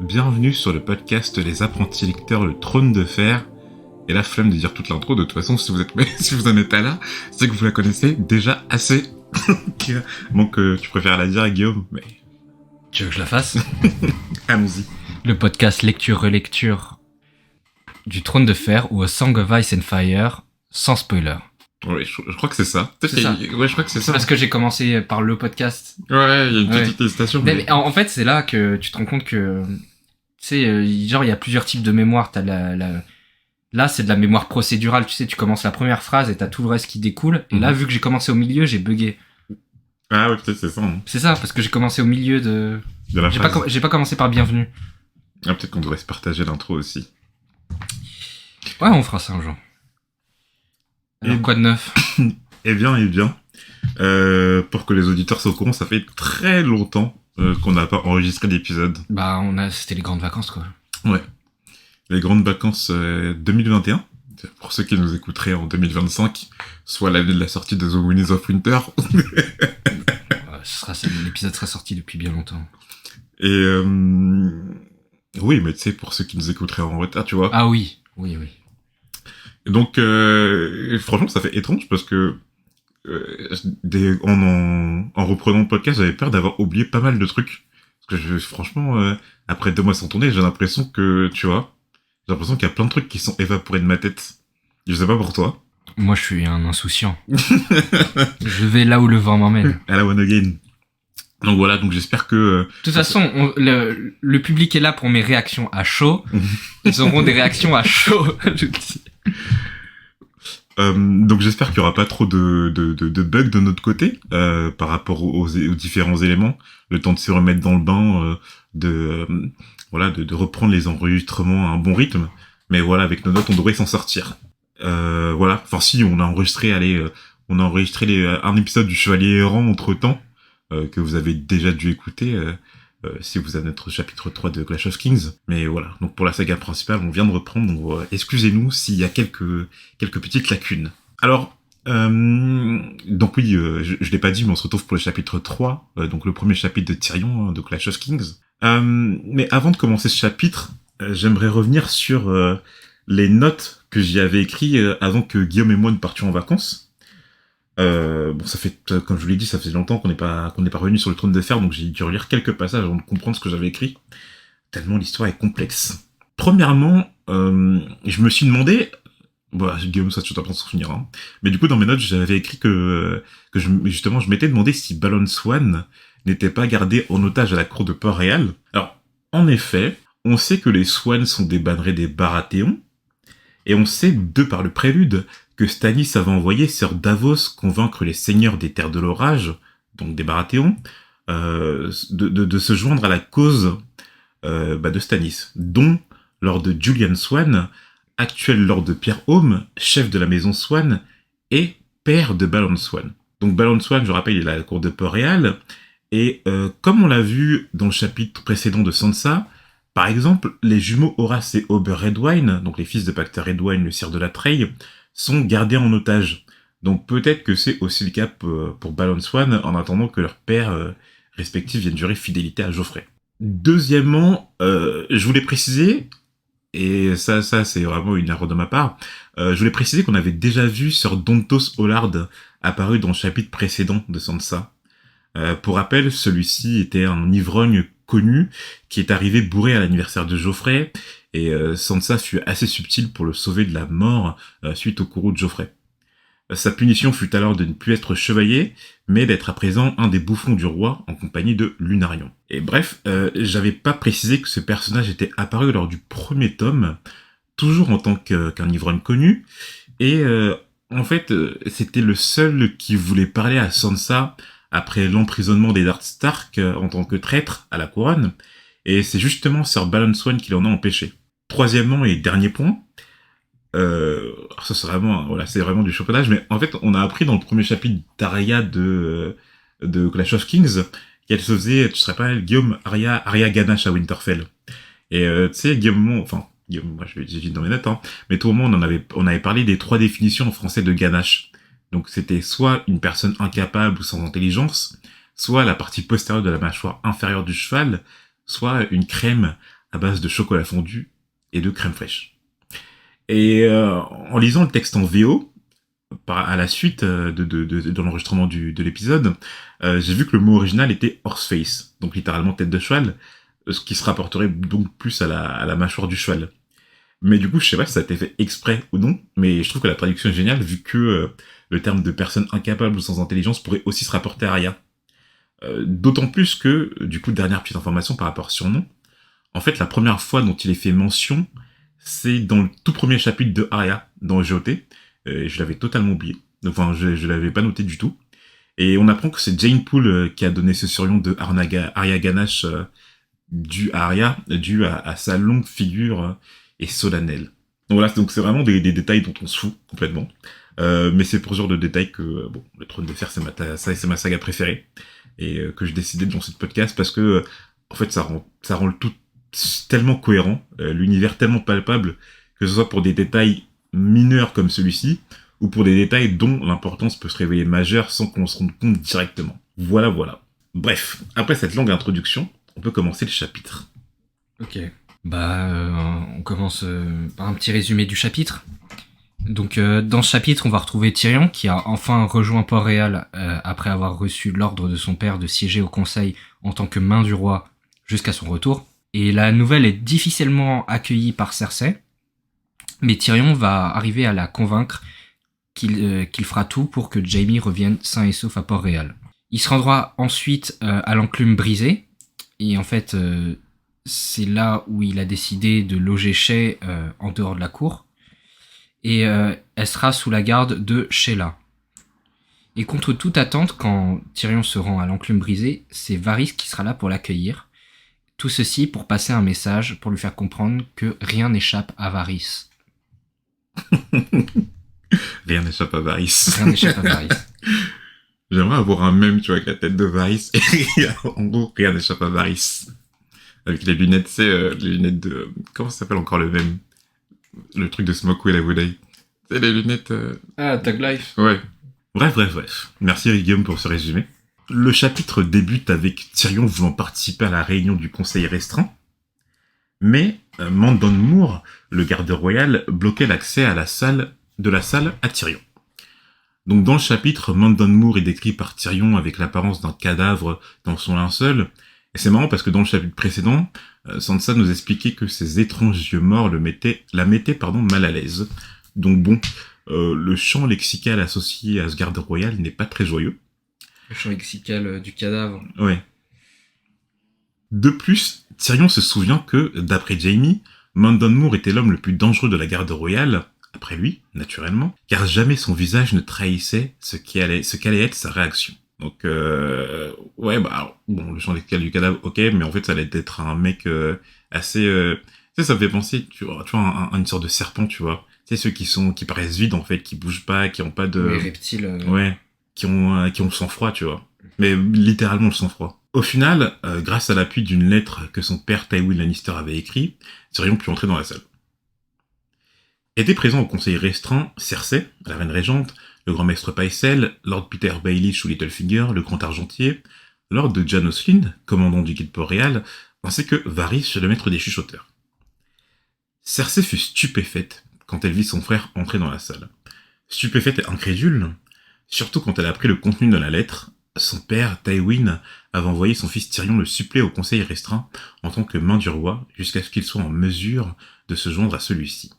Bienvenue sur le podcast Les Apprentis Lecteurs, le Trône de Fer. Et la flemme de dire toute l'intro, de toute façon, si vous en êtes pas là, c'est que vous la connaissez déjà assez. Donc, tu préfères la dire, Guillaume, mais... Tu veux que je la fasse? Allons-y. Le podcast lecture-relecture du Trône de Fer ou A Song of Ice and Fire, sans spoiler. Ouais, je crois que c'est ça. C'est ça. Ouais, je crois que c'est ça. Parce que j'ai commencé par le podcast. Ouais, il y a une petite hésitation. Mais en fait, c'est là que tu te rends compte que, tu sais, genre, il y a plusieurs types de mémoire. T'as là, c'est de la mémoire procédurale. Tu sais, tu commences la première phrase et t'as tout le reste qui découle. Et là, vu que j'ai commencé au milieu, j'ai bugué. Ah ouais, peut-être c'est ça. Hein. C'est ça, parce que j'ai commencé au milieu de la j'ai phrase. pas commencé par bienvenue. Ah, peut-être qu'on devrait se partager l'intro aussi. Ouais, on fera ça un jour. Alors, quoi de neuf? Eh bien. Pour que les auditeurs soient au courant, ça fait très longtemps qu'on n'a pas enregistré d'épisode. Bah, c'était les grandes vacances, quoi. Ouais. Les grandes vacances 2021. Pour ceux qui nous écouteraient en 2025, soit l'année de la sortie de The Winds of Winter. L'épisode sera sorti depuis bien longtemps. Et oui, mais tu sais, pour ceux qui nous écouteraient en retard, tu vois. Ah oui. Et donc, franchement, ça fait étrange parce que en reprenant le podcast, j'avais peur d'avoir oublié pas mal de trucs. Parce que franchement, après 2 mois sans tourner, j'ai l'impression que, tu vois, j'ai l'impression qu'il y a plein de trucs qui sont évaporés de ma tête. Je sais pas pour toi. Moi, je suis un insouciant. Je vais là où le vent m'emmène. À la one again. Donc voilà, donc j'espère que... De toute façon, le public est là pour mes réactions à chaud. Ils auront des réactions à chaud. Je dis. Donc j'espère qu'il y aura pas trop de bugs de notre côté par rapport aux différents éléments. Le temps de se remettre dans le bain, de reprendre les enregistrements à un bon rythme. Mais voilà, avec nos notes, on devrait s'en sortir. Voilà. Enfin si, on a enregistré un épisode du Chevalier Errant entre-temps, que vous avez déjà dû écouter si vous êtes notre chapitre 3 de Clash of Kings. Mais voilà, donc pour la saga principale, on vient de reprendre, donc excusez-nous s'il y a quelques petites lacunes. Alors, donc oui, je l'ai pas dit, mais on se retrouve pour le chapitre 3, donc le premier chapitre de Tyrion, de Clash of Kings. Mais avant de commencer ce chapitre, j'aimerais revenir sur les notes que j'y avais écrites avant que Guillaume et moi ne partions en vacances. Bon, ça fait, comme je vous l'ai dit, ça fait longtemps qu'on n'est pas revenu sur le Trône de Fer, donc j'ai dû relire quelques passages avant de comprendre ce que j'avais écrit. Tellement l'histoire est complexe. Premièrement, je me suis demandé, voilà, Guillaume, ça tu t'en s'en souvenir, hein. Mais du coup, dans mes notes, j'avais écrit que je m'étais demandé si Balon Swan n'était pas gardé en otage à la cour de Port-Réal. Alors, en effet, on sait que les Swans sont des bannerets des Baratheons, et on sait, de par le prélude, que Stannis avait envoyé Sir Davos convaincre les seigneurs des Terres de l'Orage, donc des Baratheons, de se joindre à la cause de Stannis, dont Lord Julian Swan, actuel Lord de Pierrehomme, chef de la maison Swan, et père de Balon Swan. Donc Balon Swan, je rappelle, il est à la cour de Port-Réal, et comme on l'a vu dans le chapitre précédent de Sansa, par exemple, les jumeaux Horace et Ober Redwyne, donc les fils de Pacta Redwyne, le sire de la Treille, sont gardés en otage. Donc peut-être que c'est aussi le cas pour Balon Swan, en attendant que leurs pères respectifs viennent jurer fidélité à Joffrey. Deuxièmement, je voulais préciser, et ça c'est vraiment une erreur de ma part, je voulais préciser qu'on avait déjà vu Sir Dontos Hollard apparu dans le chapitre précédent de Sansa. Pour rappel, celui-ci était un ivrogne connu qui est arrivé bourré à l'anniversaire de Joffrey, et Sansa fut assez subtile pour le sauver de la mort suite au courroux de Joffrey. Sa punition fut alors de ne plus être chevalier, mais d'être à présent un des bouffons du roi en compagnie de Lunarion. Et bref, j'avais pas précisé que ce personnage était apparu lors du premier tome, toujours en tant qu'un ivrogne connu, et en fait, c'était le seul qui voulait parler à Sansa après l'emprisonnement des Dark Stark en tant que traître à la couronne, et c'est justement Sir Balon Swan qui l'en a empêché. Troisièmement et dernier point, ça c'est vraiment du chauffonnage, mais en fait on a appris dans le premier chapitre d'Arya de Clash of Kings qu'elle se faisait, tu serais pas Guillaume, Arya Ganache à Winterfell. Et tu sais, Guillaume, moi je vais vite dans mes notes, hein, mais tout le monde on avait parlé des 3 définitions en français de Ganache. Donc c'était soit une personne incapable ou sans intelligence, soit la partie postérieure de la mâchoire inférieure du cheval, soit une crème à base de chocolat fondu et de crème fraîche. Et en lisant le texte en VO, à la suite de l'enregistrement de l'épisode, j'ai vu que le mot original était horseface, donc littéralement tête de cheval, ce qui se rapporterait donc plus à la mâchoire du cheval. Mais du coup, je sais pas si ça a été fait exprès ou non, mais je trouve que la traduction est géniale vu que le terme de personne incapable ou sans intelligence pourrait aussi se rapporter à Arya. D'autant plus que, du coup, dernière petite information par rapport à son nom, en fait, la première fois dont il est fait mention, c'est dans le tout premier chapitre de Arya, dans GOT, je l'avais totalement oublié, enfin, je l'avais pas noté du tout, et on apprend que c'est Jane Poole qui a donné ce surnom de Arya Ganache dû à Arya, dû à sa longue figure et solennelle. Donc voilà, donc c'est vraiment des détails dont on se fout complètement. Mais c'est pour ce genre de détails que bon, le Trône de Fer, c'est ma saga préférée et que j'ai décidé de lancer ce podcast parce que en fait ça rend le tout tellement cohérent, l'univers tellement palpable, que ce soit pour des détails mineurs comme celui-ci ou pour des détails dont l'importance peut se révéler majeure sans qu'on se rende compte directement. Voilà. Bref, après cette longue introduction, on peut commencer le chapitre. Ok. On commence par un petit résumé du chapitre. Donc, dans ce chapitre, on va retrouver Tyrion qui a enfin rejoint Port-Réal après avoir reçu l'ordre de son père de siéger au conseil en tant que main du roi jusqu'à son retour. Et la nouvelle est difficilement accueillie par Cersei, mais Tyrion va arriver à la convaincre qu'il fera tout pour que Jaime revienne sain et sauf à Port-Réal. Il se rendra ensuite à l'enclume brisée, et en fait, c'est là où il a décidé de loger Shae en dehors de la cour, et elle sera sous la garde de Sheila. Et contre toute attente, quand Tyrion se rend à l'enclume brisée, c'est Varys qui sera là pour l'accueillir. Tout ceci pour passer un message, pour lui faire comprendre que rien n'échappe à Varys. Rien n'échappe à Varys. Rien n'échappe à Varys. J'aimerais avoir un mème, tu vois, avec la tête de Varys. Et en gros, rien n'échappe à Varys. Avec les lunettes, tu sais, les lunettes de... Comment ça s'appelle encore le mème? Le truc de Smokey et la Voudaille. C'est les lunettes... Ah, Tag Life. Ouais. Bref. Merci Guillaume pour ce résumé. Le chapitre débute avec Tyrion voulant participer à la réunion du conseil restreint. Mais Mandon Moore, le garde royal, bloquait l'accès à la salle à Tyrion. Donc dans le chapitre, Mandon Moore est décrit par Tyrion avec l'apparence d'un cadavre dans son linceul. Et c'est marrant parce que dans le chapitre précédent, Sansa nous expliquait que ses étranges yeux morts la mettaient mal à l'aise. Donc bon, le champ lexical associé à ce garde royal n'est pas très joyeux. Le champ lexical du cadavre. Ouais. De plus, Tyrion se souvient que, d'après Jaime, Mandon Moore était l'homme le plus dangereux de la garde royale, après lui, naturellement, car jamais son visage ne trahissait ce qu'allait être sa réaction. Donc, ouais, le champ lexical du cadavre, ok, mais en fait, ça allait être un mec assez... tu sais, ça me fait penser, tu vois, une sorte de serpent, tu vois. Tu sais, ceux qui paraissent vides, en fait, qui bougent pas, qui ont pas de... Les reptiles... Ouais, qui ont le sang-froid, tu vois. Mais littéralement le sang-froid. Au final, grâce à l'appui d'une lettre que son père Tywin Lannister avait écrite, Tyrion put entrer dans la salle. Étaient présents au conseil restreint Cersei, la reine régente, le grand maître Pycelle, Lord Peter Baelish ou Littlefinger, le grand argentier, Lord de Janos Flynn, commandant du guilde Port-Réal, ainsi que Varys, le maître des chuchoteurs. Cersei fut stupéfaite quand elle vit son frère entrer dans la salle. Stupéfaite et incrédule, surtout quand elle a appris le contenu de la lettre. Son père, Tywin, avait envoyé son fils Tyrion le suppléer au conseil restreint en tant que main du roi jusqu'à ce qu'il soit en mesure de se joindre à celui-ci.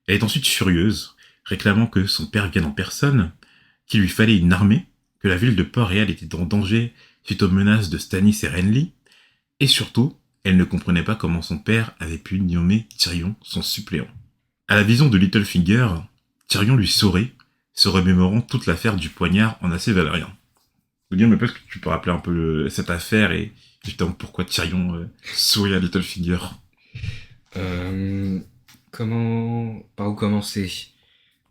Elle est ensuite furieuse, réclamant que son père vienne en personne, qu'il lui fallait une armée, que la ville de Port-Réal était en danger suite aux menaces de Stannis et Renly, et surtout, elle ne comprenait pas comment son père avait pu nommer Tyrion son suppléant. À la vision de Littlefinger, Tyrion lui sourit, se remémorant toute l'affaire du poignard en acier valérien. Je veux dire, mais peut-être que tu peux rappeler un peu cette affaire et justement pourquoi Tyrion sourit à Littlefinger. Par où commencer?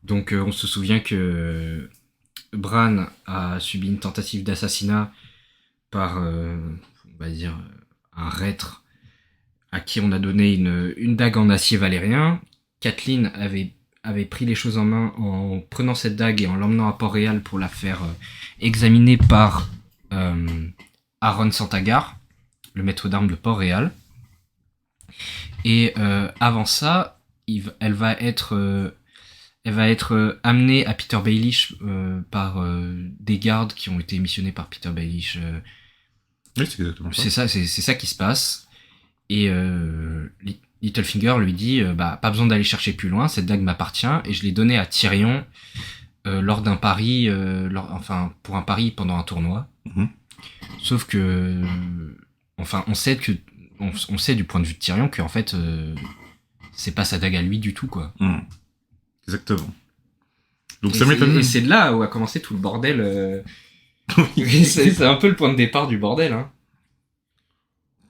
Donc, on se souvient que Bran a subi une tentative d'assassinat par, on va dire, un reître à qui on a donné une dague en acier valérien. Catelyn avait pris les choses en main en prenant cette dague et en l'emmenant à Port-Réal pour la faire examiner par Aron Santagar, le maître d'armes de Port-Réal. Et avant ça, elle va être amenée à Peter Baelish par des gardes qui ont été missionnés par Peter Baelish. Oui, c'est exactement ça. C'est ça qui se passe. Et Littlefinger lui dit bah pas besoin d'aller chercher plus loin, cette dague m'appartient et je l'ai donnée à Tyrion lors d'un pari, pour un pari pendant un tournoi. Mhm. Sauf que, enfin, on sait du point de vue de Tyrion qu'en fait, c'est pas sa dague à lui du tout, quoi. Mhm. Exactement. Donc Et ça m'étonne. et c'est de là où a commencé tout le bordel. C'est un peu le point de départ du bordel, hein.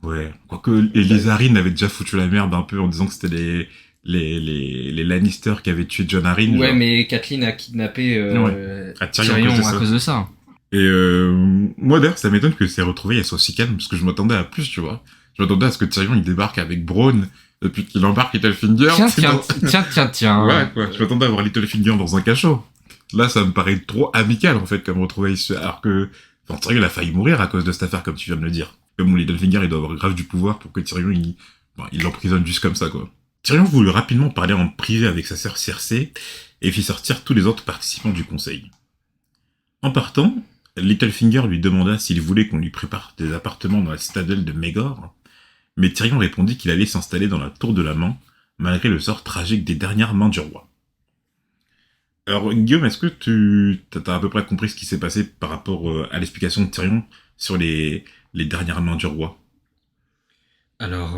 Ouais. Quoique les Lysarines avaient déjà foutu la merde un peu en disant que c'était les Lannister qui avaient tué Jon Arryn. Ouais, genre. mais Catelyn a kidnappé À Tyrion Tyrion à cause de ça. Et moi d'ailleurs, ça m'étonne que ces retrouvailles elles soient aussi calmes, parce que je m'attendais à plus, tu vois. Je m'attendais à ce que Tyrion il débarque avec Bronn, depuis qu'il embarque Littlefinger. Tiens. Ouais, quoi. Je m'attendais à voir Littlefinger dans un cachot. Là, ça me paraît trop amical, en fait, comme retrouvailles. Alors que, enfin, Tyrion, il a failli mourir à cause de cette affaire, comme tu viens de le dire. Comme Littlefinger, il doit avoir grave du pouvoir pour que Tyrion, il l'emprisonne juste comme ça, quoi. Tyrion voulut rapidement parler en privé avec sa sœur Cersei, et fit sortir tous les autres participants du conseil. En partant, Littlefinger lui demanda s'il voulait qu'on lui prépare des appartements dans la citadelle de Maegor, mais Tyrion répondit qu'il allait s'installer dans la tour de la main, malgré le sort tragique des dernières mains du roi. Alors, Guillaume, est-ce que tu as à peu près compris ce qui s'est passé par rapport à l'explication de Tyrion sur les dernières mains du roi? Alors,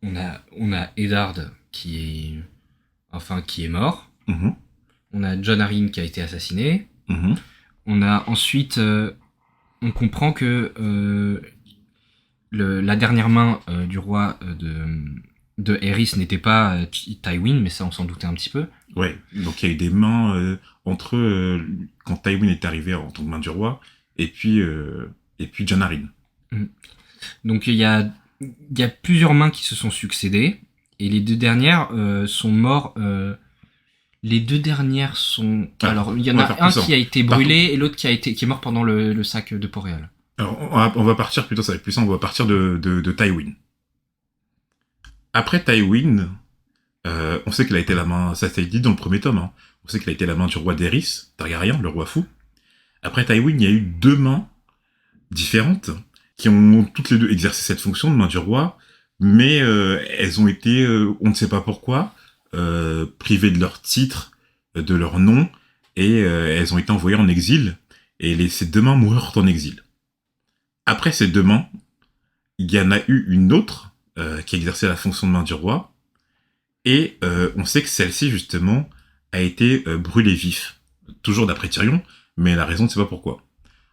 on a Eddard qui est mort. Mhm. On a Jon Arryn qui a été assassiné. Mhm. On a ensuite, on comprend que la dernière main du roi de Aerys n'était pas Tywin, mais ça on s'en doutait un petit peu. Ouais, donc il y a eu des mains entre quand Tywin est arrivé en tant que main du roi, et puis Jon Arryn. Donc il y a plusieurs mains qui se sont succédées, et les deux dernières sont morts. Les deux dernières sont. Alors, il y en a un qui a été brûlé et l'autre qui est mort pendant le sac de Port-Réal. Alors, on va partir, plutôt ça va être plus simple, on va partir de Tywin. Après Tywin, on sait qu'il a été la main, ça a été dit dans le premier tome, hein. On sait qu'il a été la main du roi d'Aerys, Targaryen, le roi fou. Après Tywin, il y a eu deux mains différentes qui ont toutes les deux exercé cette fonction de main du roi, mais elles ont été, on ne sait pas pourquoi, privées de leur titre, de leur nom, et elles ont été envoyées en exil, et ces deux mains moururent en exil. Après ces deux mains, il y en a eu une autre qui exerçait la fonction de main du roi, et on sait que celle-ci, justement, a été brûlée vif. Toujours d'après Tyrion, mais la raison ne sait pas pourquoi.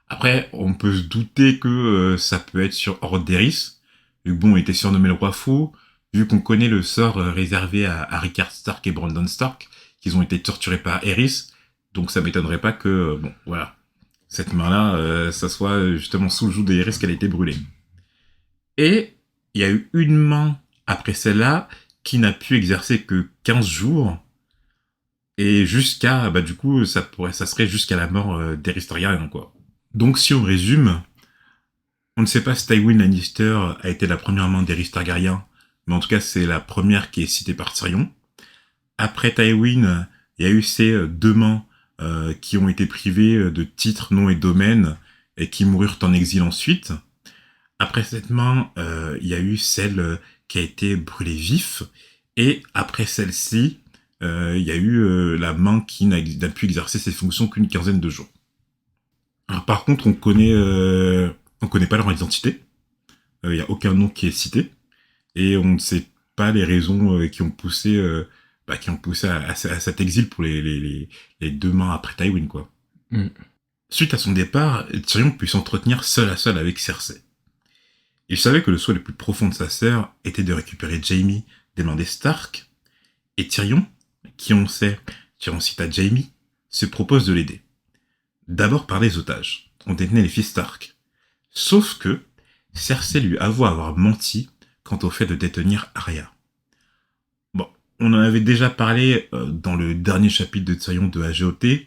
Après, on peut se douter que ça peut être sur Horde d'Aerys, vu que bon, il était surnommé le roi fou, vu qu'on connaît le sort réservé à Rickard Stark et Brandon Stark, qu'ils ont été torturés par Aerys, donc ça m'étonnerait pas que, bon, voilà, cette main-là, ça soit justement sous le joug d'Aerys qu'elle a été brûlée. Et il y a eu une main après celle-là qui n'a pu exercer que 15 jours, et jusqu'à, du coup, ça serait jusqu'à la mort d'Aerys Targaryen, quoi. Donc si on résume, on ne sait pas si Tywin Lannister a été la première main d'Aerys Targaryen, mais en tout cas c'est la première qui est citée par Tyrion. Après Tywin, il y a eu ces deux mains qui ont été privées de titres, noms et domaines, et qui moururent en exil ensuite. Après cette main, il y a eu celle qui a été brûlée vif, et après celle-ci, il y a eu la main qui n'a pu exercer ses fonctions qu'une quinzaine de jours. Alors, par contre, on connaît pas leur identité. Il y a aucun nom qui est cité, et on ne sait pas les raisons qui ont poussé à cet exil pour les deux mains après Tywin, quoi. Mm. Suite à son départ, Tyrion put s'entretenir seul à seul avec Cersei. Il savait que le souhait le plus profond de sa sœur était de récupérer Jaime des mains des Stark, et Tyrion, qui on sait, tirant cite à Jaime, se propose de l'aider. D'abord par les otages. On détenait les fils Stark. Sauf que Cersei lui avoue avoir menti quant au fait de détenir Arya. Bon, on en avait déjà parlé dans le dernier chapitre de Tyrion de AGOT. Tu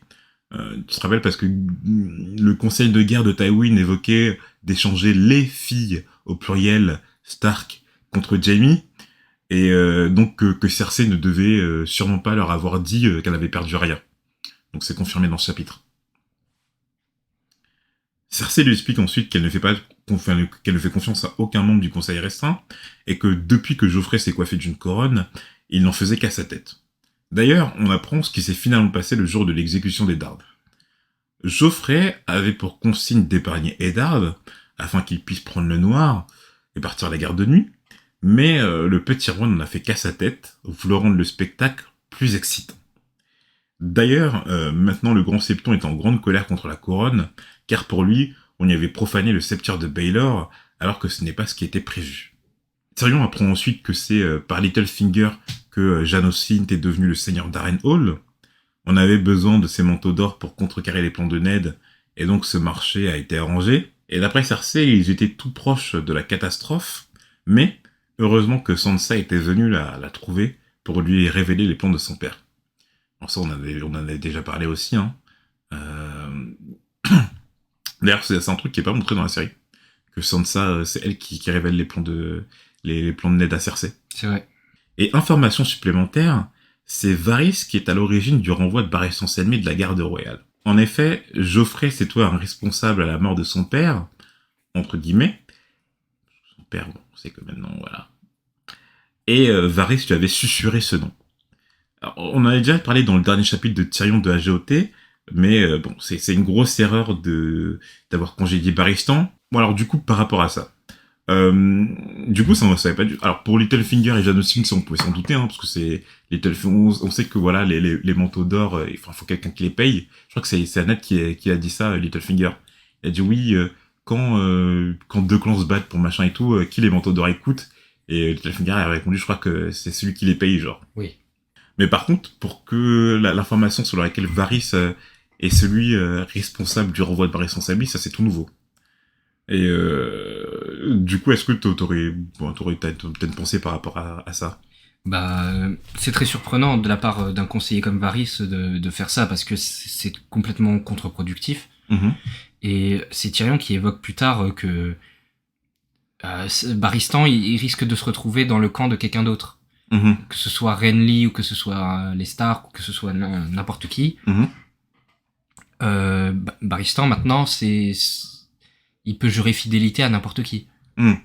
te rappelles parce que le conseil de guerre de Tywin évoquait d'échanger les filles au pluriel Stark contre Jaime, et donc que Cersei ne devait sûrement pas leur avoir dit qu'elle avait perdu Arya. Donc c'est confirmé dans ce chapitre. Cersei lui explique ensuite qu'elle ne fait confiance à aucun membre du conseil restreint, et que depuis que Joffrey s'est coiffé d'une couronne, il n'en faisait qu'à sa tête. D'ailleurs, on apprend ce qui s'est finalement passé le jour de l'exécution d'Eddard. Joffrey avait pour consigne d'épargner Eddard, afin qu'il puisse prendre le noir et partir à la garde de nuit, mais le petit roi n'en a fait qu'à sa tête, voulant rendre le spectacle plus excitant. D'ailleurs, maintenant le grand septon est en grande colère contre la couronne, car pour lui, on y avait profané le sceptre de Baelor, alors que ce n'est pas ce qui était prévu. Tyrion apprend ensuite que c'est par Littlefinger que Janos Flint est devenu le seigneur d'Harrenhal. On avait besoin de ces manteaux d'or pour contrecarrer les plans de Ned, et donc ce marché a été arrangé. Et d'après Cersei, ils étaient tout proches de la catastrophe, mais heureusement que Sansa était venue la trouver pour lui révéler les plans de son père. Alors ça, on en avait déjà parlé aussi, hein. D'ailleurs, c'est un truc qui est pas montré dans la série. Que Sansa, c'est elle qui révèle les plans de Ned à Cersei. C'est vrai. Et information supplémentaire, c'est Varys qui est à l'origine du renvoi de Barristan Selmy de la garde royale. En effet, Joffrey s'est trouvé un responsable à la mort de son père, entre guillemets. Son père, bon, on sait que maintenant, voilà. Et Varys lui avait susurré ce nom. Alors, on avait déjà parlé dans le dernier chapitre de Tyrion de la GOT, mais bon, c'est une grosse erreur d'avoir congédié Barristan. Bon, alors du coup, par rapport à ça, du coup, ça ne savait pas du. Alors pour Littlefinger et Janos Flint, on pouvait s'en douter, hein, parce que c'est on sait que voilà, les manteaux d'or, il faut quelqu'un qui les paye. Je crois que c'est Annette qui a dit ça, Littlefinger. Il a dit oui, quand deux clans se battent pour machin et tout, qui les manteaux d'or écoute. Et Littlefinger a répondu, je crois que c'est celui qui les paye, genre. Oui. Mais par contre, pour que l'information sur laquelle Varys est celui responsable du renvoi de Barristan Selmy, ça c'est tout nouveau. Et du coup, est-ce que t'aurais peut-être pensé par rapport à ça? Bah, c'est très surprenant de la part d'un conseiller comme Varys de faire ça, parce que c'est complètement contre-productif. Mm-hmm. Et c'est Tyrion qui évoque plus tard que Barristan, il risque de se retrouver dans le camp de quelqu'un d'autre. Mm-hmm. Que ce soit Renly, ou que ce soit les Stark, ou que ce soit n'importe qui. Mm-hmm. Barristan, maintenant, il peut jurer fidélité à n'importe qui. Mm.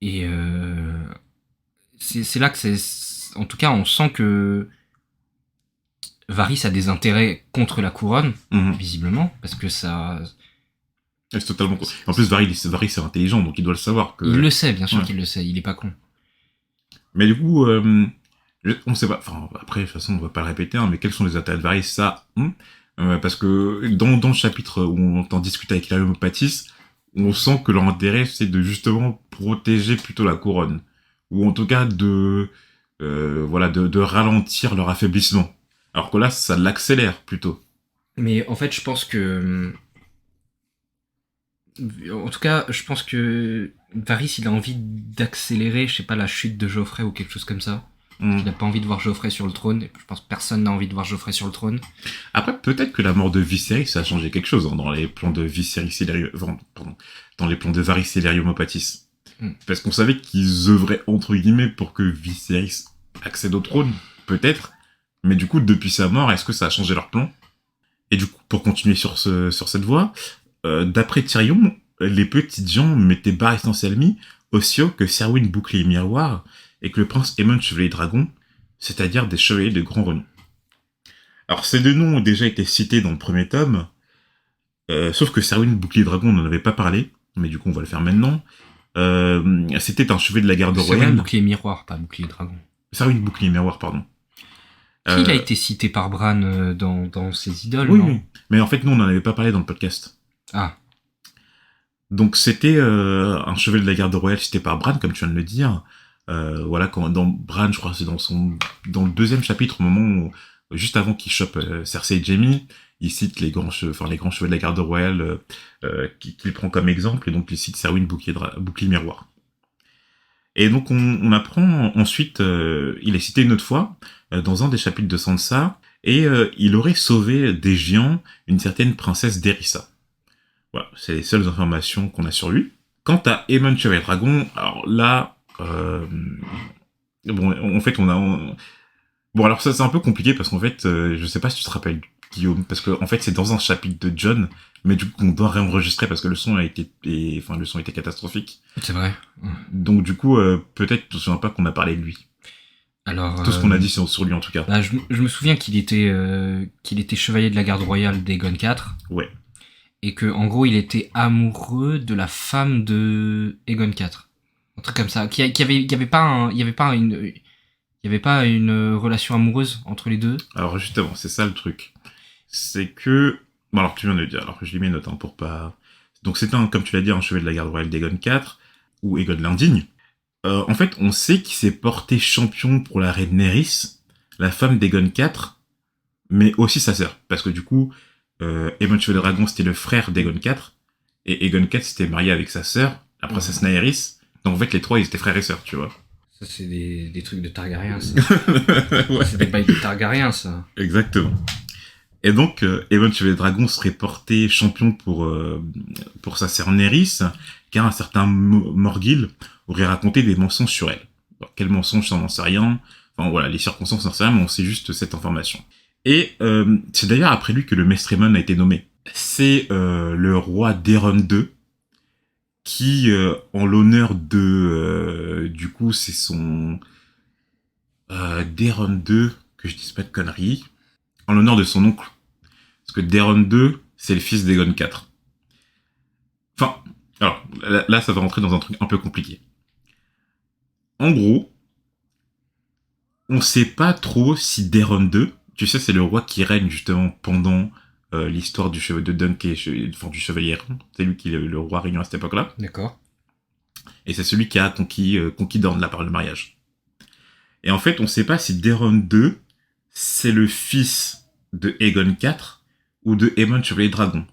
Et c'est là que en tout cas, on sent que Varys a des intérêts contre la couronne, visiblement, parce que ça... C'est totalement... En plus, Varys c'est intelligent, donc il doit le savoir. Il le sait, bien sûr qu'il le sait, il est pas con. Mais du coup, on sait pas... Enfin, après, de toute façon, on va pas le répéter, hein, mais quels sont les intérêts de Varys, ça... parce que dans le chapitre où on entend discuter avec Illyrio Mopatis, on sent que leur intérêt, c'est de justement protéger plutôt la couronne. Ou en tout cas de ralentir leur affaiblissement. Alors que là, ça l'accélère plutôt. Mais en fait, je pense que... En tout cas, je pense que Varys, il a envie d'accélérer, je sais pas, la chute de Joffrey ou quelque chose comme ça. Il n'a pas envie de voir Joffrey sur le trône, et je pense que personne n'a envie de voir Joffrey sur le trône. Après, peut-être que la mort de Viserys, ça a changé quelque chose, hein, dans les plans de dans les plans de Varys et Illyrio Mopatis. Parce qu'on savait qu'ils œuvraient, entre guillemets, pour que Viserys accède au trône, peut-être. Mais du coup, depuis sa mort, est-ce que ça a changé leur plan? Et du coup, pour continuer sur cette voie, d'après Tyrion, les petites gens mettaient Barristan Selmy aussi haut que Serwyn Bouclier Miroir et que le prince Aemon Chevalier Dragon, c'est-à-dire des chevaliers de grand renom. Alors ces deux noms ont déjà été cités dans le premier tome, sauf que Serwyn Bouclier Dragon n'en avait pas parlé, mais du coup on va le faire maintenant. C'était un chevalier de la garde royale. Serwyn Bouclier Miroir, pas Bouclier Dragon. Serwyn Bouclier Miroir, pardon. Il a été cité par Bran dans ses idoles, oui, non? Oui, mais en fait nous on n'en avait pas parlé dans le podcast. Ah. Donc c'était un chevalier de la garde royale cité par Bran, comme tu viens de le dire. Voilà, dans Bran, je crois que c'est dans le deuxième chapitre, au moment où, juste avant qu'il chope Cersei et Jaime, il cite les grands chevaliers de la garde royale qu'il prend comme exemple, et donc il cite Serwyn Bouclier Miroir. Et donc on apprend ensuite, il est cité une autre fois, dans un des chapitres de Sansa, et il aurait sauvé des géants une certaine princesse d'Erissa. Voilà, c'est les seules informations qu'on a sur lui. Quant à Aemon Chevalier Dragon, alors là, Euh, bon, en fait, bon, alors ça, c'est un peu compliqué parce qu'en fait, je sais pas si tu te rappelles, Guillaume, parce que en fait, c'est dans un chapitre de John, mais du coup, on doit réenregistrer parce que le son a été, enfin, le son était catastrophique. C'est vrai. Donc, du coup, peut-être, tu te souviens pas qu'on a parlé de lui. Alors, Tout ce qu'on a dit sur lui, en tout cas. bah, je me souviens qu'il était chevalier de la garde royale d'Aegon IV. Ouais. Et que, en gros, il était amoureux de la femme de Aegon IV. Un truc comme ça. Il y avait pas une relation amoureuse entre les deux. Alors, justement, c'est ça le truc. C'est que, bon, alors, tu viens de le dire, alors que je lis mes notes, hein, pour pas, donc, c'est comme tu l'as dit, un chevalier de la garde royale d'Aegon IV, ou Aegon l'Indigne. En fait, on sait qu'il s'est porté champion pour la reine Nerys, la femme d'Aegon IV, mais aussi sa sœur. Parce que du coup, Aemon Chevalier de Dragon, c'était le frère d'Aegon IV, et Aegon IV s'était marié avec sa sœur, la princesse Naerys. Donc en fait, les trois, ils étaient frères et sœurs, tu vois. Ça, c'est des trucs de Targaryen, ça. Ouais. C'est des bails de Targaryen, ça. Exactement. Et donc, Aemon Chevalier de Dragon serait porté champion pour sa sœur Nerys, car un certain Morgil aurait raconté des mensonges sur elle. Bon, quels mensonges, ça, on n'en sait rien. Enfin voilà, les circonstances, on n'en sait rien, mais on sait juste cette information. Et c'est d'ailleurs après lui que le Maestremon a été nommé. C'est le roi d'Aeron II, qui, en l'honneur de... du coup, c'est son... d'Aeron II, que je dise pas de conneries, en l'honneur de son oncle. Parce que Daeron II, c'est le fils d'Aegon IV. Enfin, alors, là, ça va rentrer dans un truc un peu compliqué. En gros, on sait pas trop si Daeron II, tu sais, c'est le roi qui règne justement pendant l'histoire du chevalier de Dunk et enfin, du chevalier errant. C'est lui qui est le roi régnant à cette époque-là. D'accord. Et c'est celui qui a conquis Dorne là par le mariage. Et en fait, on sait pas si Daeron II, c'est le fils de Aegon IV ou de Aemon Chevalier Dragon.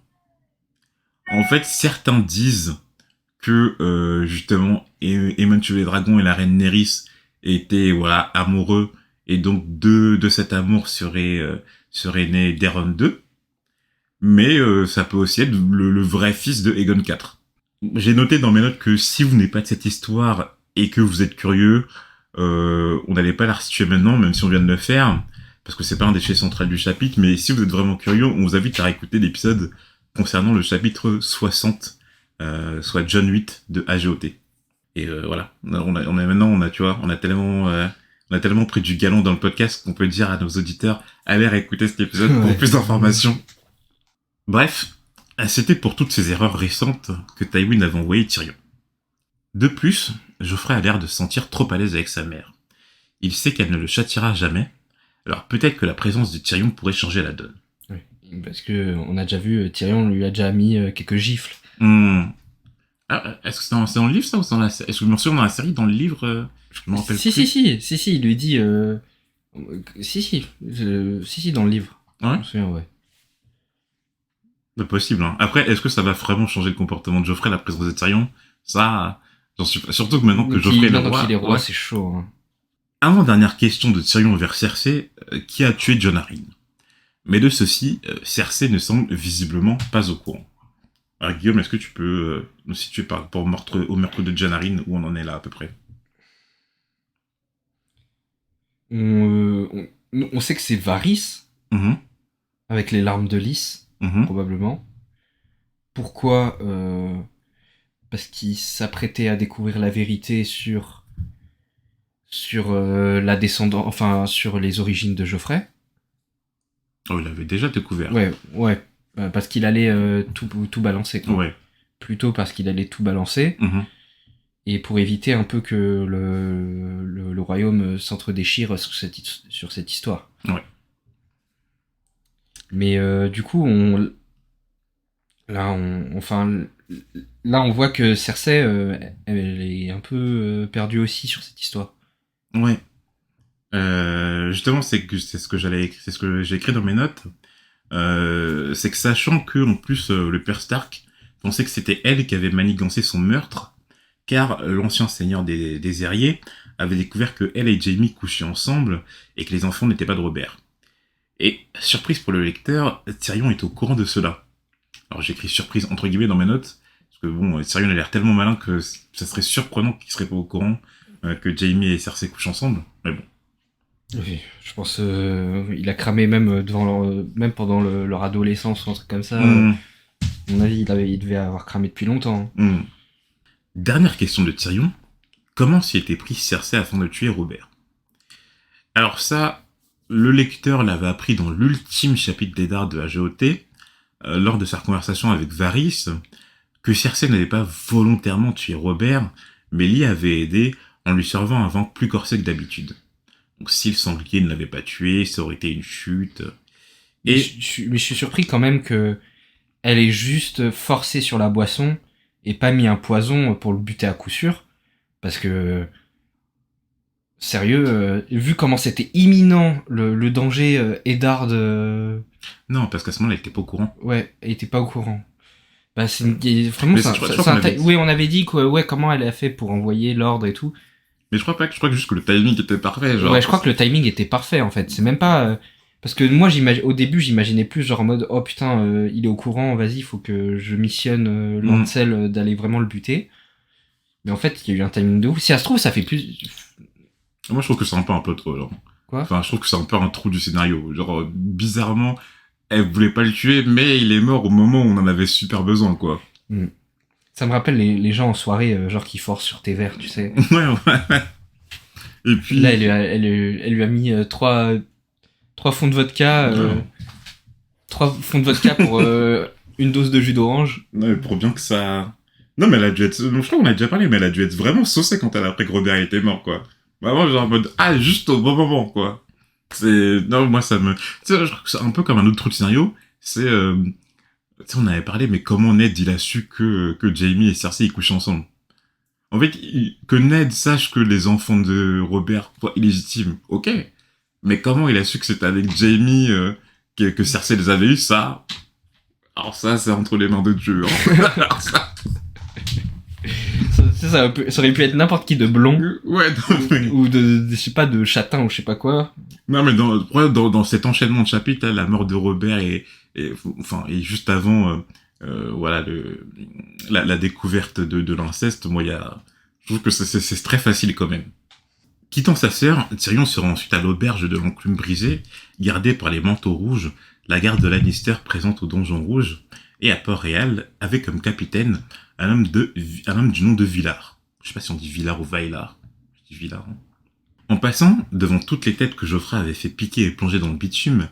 En fait, certains disent que justement Aemon Chevalier Dragon et la reine Nerys étaient voilà amoureux et donc de cet amour serait né Daeron II, mais ça peut aussi être le vrai fils de Aegon IV. J'ai noté dans mes notes que si vous n'êtes pas de cette histoire et que vous êtes curieux, on n'allait pas la restituer maintenant, même si on vient de le faire, parce que c'est pas un des faits central du chapitre, mais si vous êtes vraiment curieux, on vous invite à réécouter l'épisode concernant le chapitre 60, soit John 8 de AGOT. Et voilà, on a tellement pris du galon dans le podcast qu'on peut dire à nos auditeurs, allez réécouter cet épisode pour plus d'informations. Bref, c'était pour toutes ces erreurs récentes que Tywin avait envoyé Tyrion. De plus, Geoffrey a l'air de se sentir trop à l'aise avec sa mère. Il sait qu'elle ne le châtiera jamais, alors peut-être que la présence de Tyrion pourrait changer la donne. Oui, parce que on a déjà vu, Tyrion lui a déjà mis quelques gifles. Ah, est-ce que c'est dans le livre ça ou c'est dans la série? Est-ce que je me souviens dans la série, dans le livre, je me rappelle plus. Si, il lui dit... Si, dans le livre. Ouais. Je me souviens, ouais. C'est possible, hein. Après, est-ce que ça va vraiment changer le comportement de Geoffrey, la présence de Tyrion? Ça, j'en suis pas. Surtout que maintenant que Geoffrey est le roi. Qu'il est roi, c'est chaud, hein. Avant-dernière question de Tyrion vers Cersei, qui a tué Jon Arryn? Mais de ceci, Cersei ne semble visiblement pas au courant. Alors Guillaume, est-ce que tu peux nous situer par rapport au meurtre de Jon Arryn, où on en est là à peu près? On sait que c'est Varys, avec les larmes de Lys, probablement. Pourquoi parce qu'il s'apprêtait à découvrir la vérité sur la descendance, enfin sur les origines de Geoffrey. Oh, il avait déjà découvert. Ouais. Parce qu'il allait tout balancer, quoi. Ouais. Plutôt parce qu'il allait tout balancer. Et pour éviter un peu que le royaume s'entre-déchire sur cette histoire. Ouais. Mais du coup, là on voit que Cersei, elle est un peu perdue aussi sur cette histoire. Ouais. Justement, c'est ce que j'ai écrit dans mes notes. C'est que sachant que en plus le père Stark pensait que c'était elle qui avait manigancé son meurtre, car l'ancien seigneur des Airiers avait découvert que elle et Jaime couchaient ensemble et que les enfants n'étaient pas de Robert. Et surprise pour le lecteur, Tyrion est au courant de cela. Alors j'écris surprise entre guillemets dans mes notes, parce que bon, Tyrion a l'air tellement malin que ça serait surprenant qu'il serait pas au courant que Jaime et Cersei couchent ensemble. Mais bon. Oui, je pense il a cramé même même pendant leur adolescence ou un truc comme ça. Hmm. À mon avis, il devait avoir cramé depuis longtemps. Hmm. Dernière question de Tyrion. Comment s'y était pris Cersei afin de tuer Robert? Alors ça, le lecteur l'avait appris dans l'ultime chapitre d'Eddard de la GOT, lors de sa conversation avec Varys, que Cersei n'avait pas volontairement tué Robert, mais l'y avait aidé en lui servant un vent plus corsé que d'habitude. Donc si le sanglier ne l'avait pas tué, ça aurait été une chute. Mais je suis surpris quand même que elle ait juste forcé sur la boisson et pas mis un poison pour le buter à coup sûr. Parce que, sérieux, vu comment c'était imminent le danger, Eddard... Non, parce qu'à ce moment-là, il était pas au courant. Ouais, elle était pas au courant. Bah, vraiment, Mais je crois qu'on avait dit. oui, on avait dit que, ouais, comment elle a fait pour envoyer l'ordre et tout. Mais je crois que juste que le timing était parfait, genre. Ouais, je crois que le timing était parfait, en fait. C'est même pas... parce que moi, au début, j'imaginais plus genre en mode, oh putain, il est au courant, vas-y, faut que je missionne Lancel d'aller vraiment le buter. Mais en fait, il y a eu un timing de ouf. Si ça se trouve, ça fait plus... Moi, je trouve que c'est un peu trop, genre. Quoi? Enfin, je trouve que c'est un peu un trou du scénario. Genre, bizarrement, elle voulait pas le tuer, mais il est mort au moment où on en avait super besoin, quoi. Ça me rappelle les gens en soirée, genre qui forcent sur tes verres, tu sais. Ouais. Et puis... Là, elle lui a mis 3 fonds de vodka, 3 fonds de vodka pour une dose de jus d'orange. Ouais, pour bien que ça... Non, mais elle a dû être... Je crois qu'on a déjà parlé, mais elle a dû être vraiment saucée quand elle a appris que Robert était mort, quoi. Vraiment, genre en mode, juste au bon moment, quoi. C'est... Non, moi, ça me... Tu sais, je crois que c'est un peu comme un autre truc scénario. C'est... Tu sais, on avait parlé, mais comment Ned, il a su que Jaime et Cersei, ils couchaient ensemble? En fait, que Ned sache que les enfants de Robert soient illégitimes, ok. Mais comment il a su que c'était avec Jaime que Cersei les avait eus, ça... Alors ça, c'est entre les mains de Dieu. Hein. Alors ça... Ça aurait pu être n'importe qui de blond. Ouais, non, mais... Ou de, je sais pas, de châtain ou je sais pas quoi. Non, mais dans cet enchaînement de chapitres, là, la mort de Robert et juste avant, voilà, la découverte de l'inceste, moi, je trouve que c'est très facile quand même. Quittant sa sœur, Tyrion se rend ensuite à l'auberge de l'enclume brisée, gardée par les manteaux rouges, la garde de Lannister présente au donjon rouge, et à Port-Réal, avec comme capitaine un homme du nom de Villard. Je sais pas si on dit Villard ou Vaillard. Je dis Villard. Hein. En passant, devant toutes les têtes que Geoffrey avait fait piquer et plonger dans le bitume,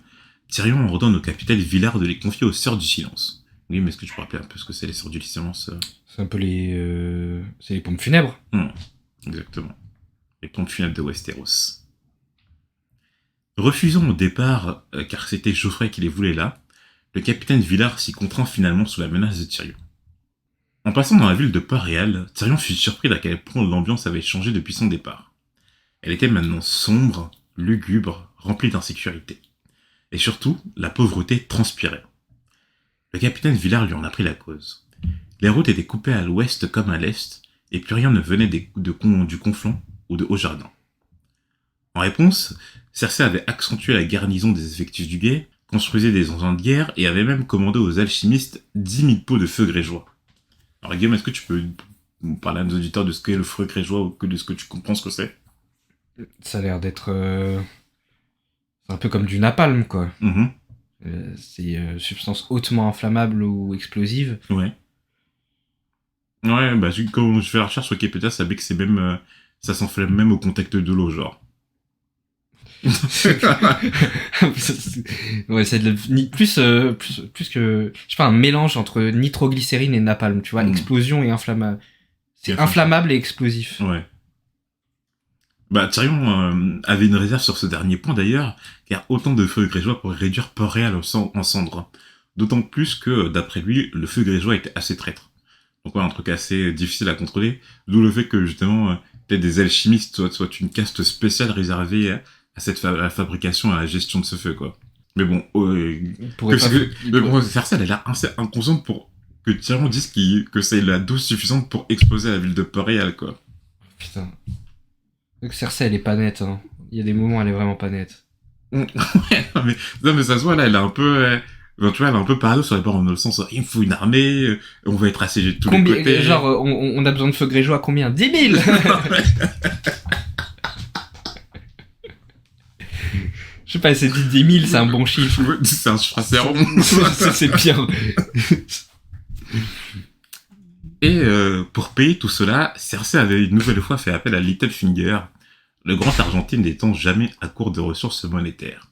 Tyrion ordonne au capitaine Villard de les confier aux Sœurs du Silence. Oui, mais est-ce que tu peux rappeler un peu ce que c'est les Sœurs du Silence C'est un peu c'est les pompes funèbres. Exactement. Les pompes funèbres de Westeros. Refusant au départ, car c'était Geoffrey qui les voulait là, le capitaine Villard s'y contraint finalement sous la menace de Tyrion. En passant dans la ville de Port-Réal, Tyrion fut surpris d'à quel point l'ambiance avait changé depuis son départ. Elle était maintenant sombre, lugubre, remplie d'insécurité. Et surtout, la pauvreté transpirait. Le capitaine Villard lui en apprit la cause. Les routes étaient coupées à l'ouest comme à l'est, et plus rien ne venait du Conflent ou de Haut-Jardin. En réponse, Cersei avait accentué la garnison des effectifs du guet, construisait des engins de guerre et avait même commandé aux alchimistes 10 000 pots de feu grégeois. Alors Guillaume, est-ce que tu peux nous parler à nos auditeurs de ce qu'est le feu grégeois ou que de ce que tu comprends ce que c'est? Ça a l'air d'être... c'est un peu comme du napalm, quoi. C'est substance hautement inflammable ou explosive. Ouais. Ouais, bah quand je fais la recherche sur Wikipédia, ça dit que c'est même... ça s'enflamme même au contact de l'eau, genre. Ouais, c'est plus que, je sais pas, un mélange entre nitroglycérine et napalm, tu vois, explosion et inflammable. C'est inflammable et explosif. Ouais. Bah, Tyrion avait une réserve sur ce dernier point d'ailleurs, car autant de feux grégeois pourraient réduire Port-Réal en cendres. D'autant plus que, d'après lui, le feu grégeois était assez traître. Donc ouais, un truc assez difficile à contrôler, d'où le fait que justement, peut-être des alchimistes soit une caste spéciale réservée à la fabrication et à la gestion de ce feu, quoi. Mais bon, Cersei, elle a l'air assez inconsciente pour que Tyrion dise que c'est la dose suffisante pour exploser la ville de Port-Réal, quoi. Putain. Donc Cersei, elle est pas nette, hein. Il y a des moments, elle est vraiment pas nette. Ouais, non, mais ça se voit, là, elle est un peu... tu vois, elle est un peu parano sur les bords, dans le sens, il me faut une armée, on va être assiégé de tous les côtés. Genre, on a besoin de feux grégeois, combien? 10 000. pas, c'est dit 10 000, c'est un bon chiffre. C'est un chiffre assez rond. C'est pire. Et pour payer tout cela, Cersei avait une nouvelle fois fait appel à Littlefinger, le grand Argentine n'étant jamais à court de ressources monétaires.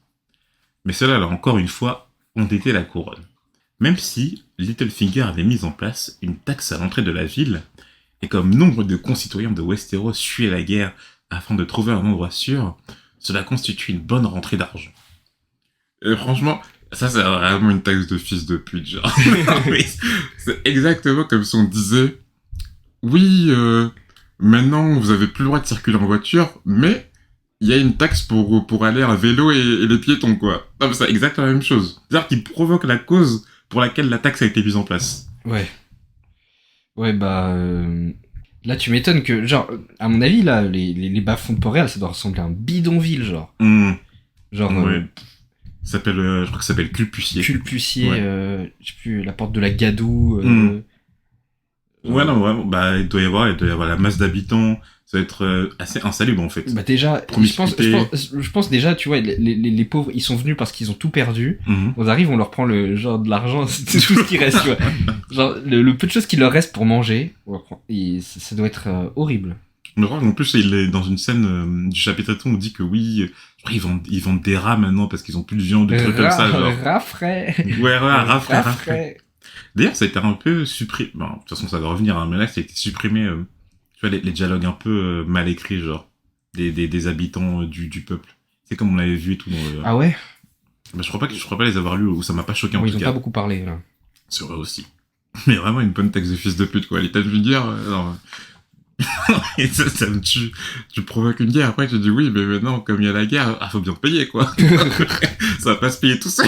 Mais cela l'a encore une fois endetté la couronne. Même si Littlefinger avait mis en place une taxe à l'entrée de la ville, et comme nombre de concitoyens de Westeros fuyaient la guerre afin de trouver un endroit sûr, cela constitue une bonne rentrée d'argent. Et franchement, ça c'est vraiment une taxe de fils de pute, genre. C'est exactement comme si on disait, oui, maintenant vous avez plus le droit de circuler en voiture, mais il y a une taxe pour aller à vélo et les piétons, quoi. Non, mais c'est exactement la même chose. C'est-à-dire qu'il provoque la cause pour laquelle la taxe a été mise en place. Ouais. Ouais, bah... Là, tu m'étonnes que, genre, à mon avis, là, les bas-fonds de Port-Réal, ça doit ressembler à un bidonville, genre. Genre... Ouais. Ça s'appelle, je crois que ça s'appelle Culpucier. Culpucier, Ouais. je sais plus, la porte de la Gadoue... Ouais, non, vraiment, bah, il doit y avoir la masse d'habitants, ça va être assez insalubre, en fait. Bah déjà, je pense déjà, tu vois, les pauvres, ils sont venus parce qu'ils ont tout perdu. On arrive, on leur prend le genre de l'argent, c'est tout ce qui reste, tu vois. Genre, le peu de choses qui leur reste pour manger, et ça doit être horrible. Mais en plus, il est dans une scène du chapitre 1, on dit que oui, ils vendent des rats maintenant parce qu'ils ont plus de viande, des trucs comme ça, genre. Rats frais. Ouais, rats frais. D'ailleurs, ça a été un peu supprimé. Bon, de toute façon, ça va revenir, hein, mais là, ça a été supprimé, tu vois, les dialogues un peu mal écrits, genre, des habitants du peuple. C'est comme on l'avait vu et tout dans le... Ah ouais? Bah, je crois pas les avoir lus, ou ça m'a pas choqué en tout cas. Ils ont pas beaucoup parlé, là. C'est vrai aussi. Mais vraiment une bonne taxe de fils de pute, quoi. L'état de dire, non. Et ça me tue. Tu provoques une guerre, après tu dis oui, mais maintenant, comme il y a la guerre, faut bien payer, quoi. Ça va pas se payer tout seul.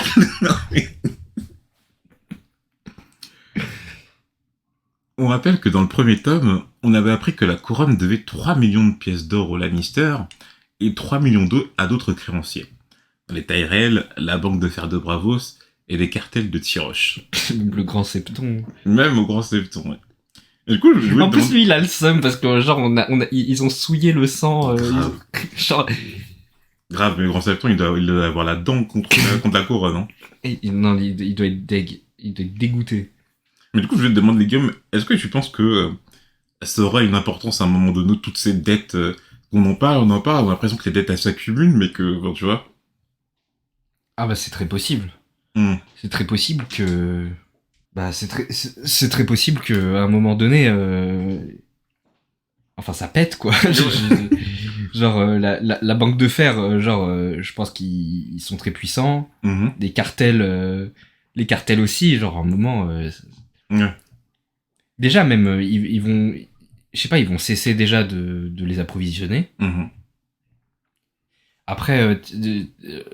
On rappelle que dans le premier tome, on avait appris que la couronne devait 3 millions de pièces d'or aux Lannister et 3 millions d'euros à d'autres créanciers. Les Tyrell, la banque de fer de Bravos et les cartels de Tyroche. Le grand septon. Même au grand septon, ouais. Et du coup, en plus, lui, il a le seum parce que, genre, ils ont souillé le sang. Genre... Grave, mais le grand septon, il doit avoir la dent contre la couronne, non? Non, il doit être deg. Il doit être dégoûté. Mais du coup, je vais te demander, Guillaume, est-ce que tu penses que ça aura une importance à un moment donné, toutes ces dettes on en parle, on a l'impression que les dettes elles s'accumulent, mais que, bon, tu vois. Ah bah c'est très possible. C'est très possible que... Bah c'est très possible que à un moment donné... Enfin ça pète quoi. Genre la banque de fer, je pense qu'ils sont très puissants. Des cartels... les cartels aussi, genre à un moment... Ouais. Déjà même, ils vont... Je sais pas, ils vont cesser déjà de les approvisionner. Après,